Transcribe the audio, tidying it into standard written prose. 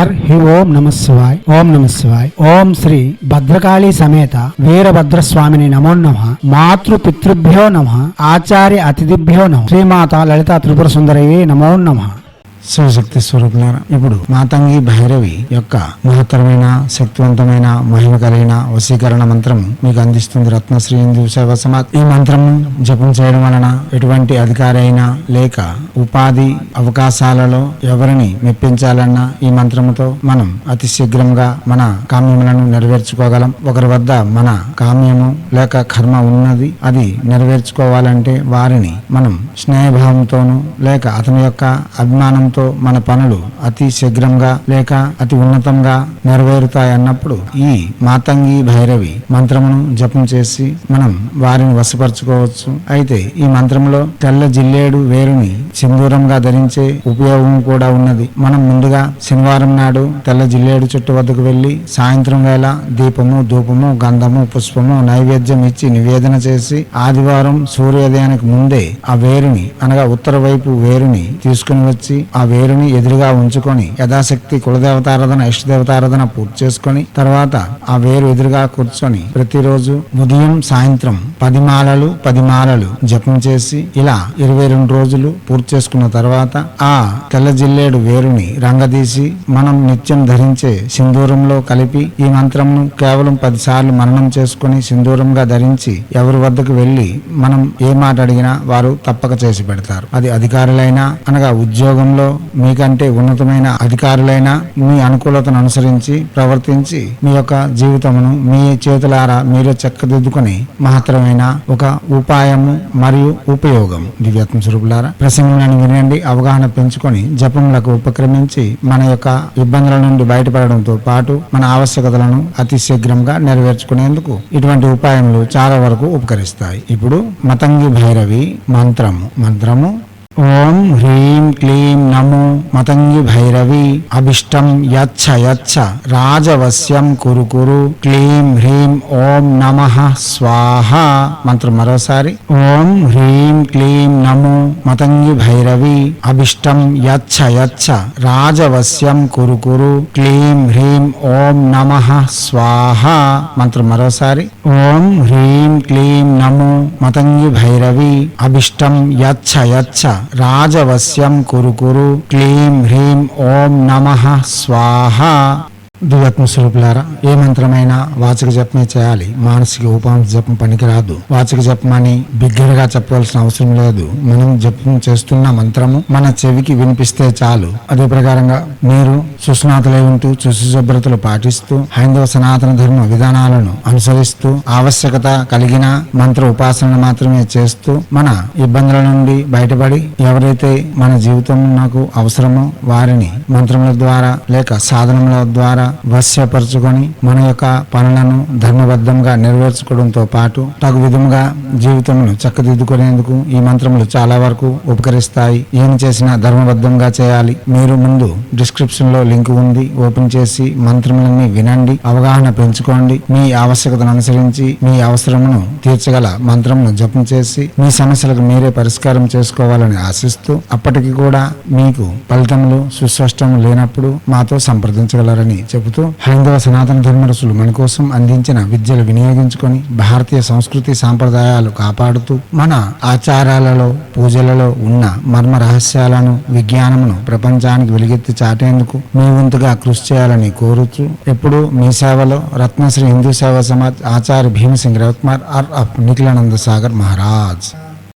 హి ఓం నమ శివాయ్. ఓం నమ శివాయ్. ఓం శ్రీ భద్రకాళీ సమేత వీరభద్రస్వామిని నమో నమః. మాతృ పితృభ్యో నమః. ఆచార్య అతిథిభ్యో నమః. శ్రీమాత లలితా త్రిపుర సుందరయే నమో నమః. శివశక్తి స్వరూపులారా, ఇప్పుడు మాతంగి భైరవి యొక్క మహత్తరమైన శక్తివంతమైన మహిమ కలిగిన వశీకరణ మంత్రం మీకు అందిస్తుంది రత్నశ్రీ హిందూ సేవా సమాజ్. ఈ మంత్రం జపం చేయడం వలన ఎటువంటి అధికారి అయినా లేక ఉపాధి అవకాశాలలో ఎవరిని మెప్పించాలన్నా ఈ మంత్రముతో మనం అతి శీఘ్రంగా మన కామ్యములను నెరవేర్చుకోగలం. ఒకరి వద్ద మన కామ్యము లేక కర్మ ఉన్నది, అది నెరవేర్చుకోవాలంటే వారిని మనం స్నేహభావంతోనూ లేక అతని యొక్క అభిమానంతో మన పనులు అతి శీఘ్రంగా లేక అతి ఉన్నతంగా నెరవేరుతాయి అన్నప్పుడు ఈ మాతంగి భైరవి మంత్రమును జపం చేసి మనం వారిని వశపరచుకోవచ్చు. అయితే ఈ మంత్రంలో తెల్ల జిల్లేడు వేరుని సింధూరంగా ధరించే ఉపయోగం కూడా ఉన్నది. మనం ముందుగా శనివారం నాడు తెల్ల జిల్లేడు చెట్టు వద్దకు వెళ్లి సాయంత్రం వేళ దీపము ధూపము గంధము పుష్పము నైవేద్యం ఇచ్చి నివేదన చేసి ఆదివారం సూర్యోదయానికి ముందే ఆ వేరుని అనగా ఉత్తర వైపు వేరుని తీసుకుని వచ్చి ఆ వేరుని ఎదురుగా ఉంచుకొని యథాశక్తి కులదేవతారాధన ఇష్టదేవతారాధన పూర్తి చేసుకొని తర్వాత ఆ వేరు ఎదురుగా కూర్చొని ప్రతిరోజు ఉదయం సాయంత్రం 10 మాలలు జపం చేసి ఇలా 22 రోజులు పూర్తి చేసుకున్న తర్వాత ఆ తెల్ల జిల్లేడు వేరుని రంగదీసి మనం నిత్యం ధరించే సింధూరంలో కలిపి ఈ మంత్రంను కేవలం 10 సార్లు మననం చేసుకుని సింధూరంగా ధరించి ఎవరి వద్దకు వెళ్లి మనం ఏ మాట అడిగినా వారు తప్పక చేసి పెడతారు. అది అధికారులైనా అనగా ఉద్యోగంలో మీకంటే ఉన్నతమైన అధికారులైనా మీ అనుకూలతను అనుసరించి ప్రవర్తించి మీ యొక్క జీవితమును మీ చేతులారా మీరే చక్కదిద్దుకుని మహత్తరమైన ఒక ఉపాయము మరియు ఉపయోగం. దివ్యాత్మ స్వరూపులారా, ప్రసంగాన్ని వినండి, అవగాహన పెంచుకొని జపములకు ఉపక్రమించి మన యొక్క ఇబ్బందుల నుండి బయటపడడంతో పాటు మన ఆవశ్యకతలను అతి శీఘ్రంగా నెరవేర్చుకునేందుకు ఇటువంటి ఉపాయములు చాలా వరకు ఉపకరిస్తాయి. ఇప్పుడు మతంగి భైరవి మంత్రము ఓం హ్రీం క్లీం నమో మతంగి భైరవి అభిష్టం యచ్చ రాజవశ్యం కురు క్లీం హ్రీం ఓం నమః స్వాహ. మంత్రం మరోసారి ఓం హ్రీం క్లీం నమో మతంగి భైరవి అభిష్టం యచ్చ రాజవశ్యం కురు క్లీం హ్రీం ఓం నమః స్వాహ. మంత్రం మరోసారి ఓం హ్రీం క్లీం నమో మతంగి భైరవి అభిష్టం యచ్చ రాజవశ్యం కురు క్లీం హ్రీం ఓం నమః స్వాహ. దివ్యాత్మ స్వరూపులారా, ఏ మంత్రమైనా వాచక జపమే చేయాలి. మానసిక ఉపాంశ జపం పనికిరాదు. వాచక జపం అని బిగ్గరగా చెప్పవలసిన అవసరం లేదు. మనం జపం చేస్తున్న మంత్రము మన చెవికి వినిపిస్తే చాలు. అదే ప్రకారంగా మీరు సుస్నాతులై ఉంటూ శుభ్రతలు పాటిస్తూ హైందవ సనాతన ధర్మ విధానాలను అనుసరిస్తూ ఆవశ్యకత కలిగిన మంత్ర ఉపాసన మాత్రమే చేస్తూ మన ఇబ్బందుల నుండి బయటపడి ఎవరైతే మన జీవితం నాకు అవసరమో వారిని మంత్రముల ద్వారా లేక సాధనముల ద్వారా వశ్యపరచుకొని మన యొక్క పనులను ధర్మబద్ధంగా నెరవేర్చుకోవడంతో పాటు తగు విధంగా జీవితంను చక్కదిద్దుకునేందుకు ఈ మంత్రములు చాలా వరకు ఉపకరిస్తాయి. ఏం చేసినా ధర్మబద్ధంగా చేయాలి. మీరు ముందు డిస్క్రిప్షన్ లో లింక్ ఉంది, ఓపెన్ చేసి మంత్రములన్నీ వినండి, అవగాహన పెంచుకోండి. మీ ఆవశ్యకతను అనుసరించి మీ అవసరమును తీర్చగల మంత్రమును జపం చేసి మీ సమస్యలకు మీరే పరిష్కారం చేసుకోవాలని ఆశిస్తూ అప్పటికి కూడా మీకు ఫలితములు సుస్పష్టం లేనప్పుడు మాతో సంప్రదించగలరని చెబుతూ హైందవ సనాతన ధర్మరసులు మన కోసం అందించిన విద్యలు వినియోగించుకొని భారతీయ సంస్కృతి సాంప్రదాయాలు కాపాడుతూ మన ఆచారాలలో పూజలలో ఉన్న మర్మ రహస్యాలను విజ్ఞానమును ప్రపంచానికి వెలుగెత్తి చాటేందుకు మీ వంతుగా కృషి చేయాలని కోరుతూ ఎప్పుడూ మీ సేవలో రత్నశ్రీ హిందూ సేవా సమాజ్ ఆచార్య భీమసింగ్ రవికుమార్ ఆర్ నిఖిలానంద సాగర్ మహారాజ్.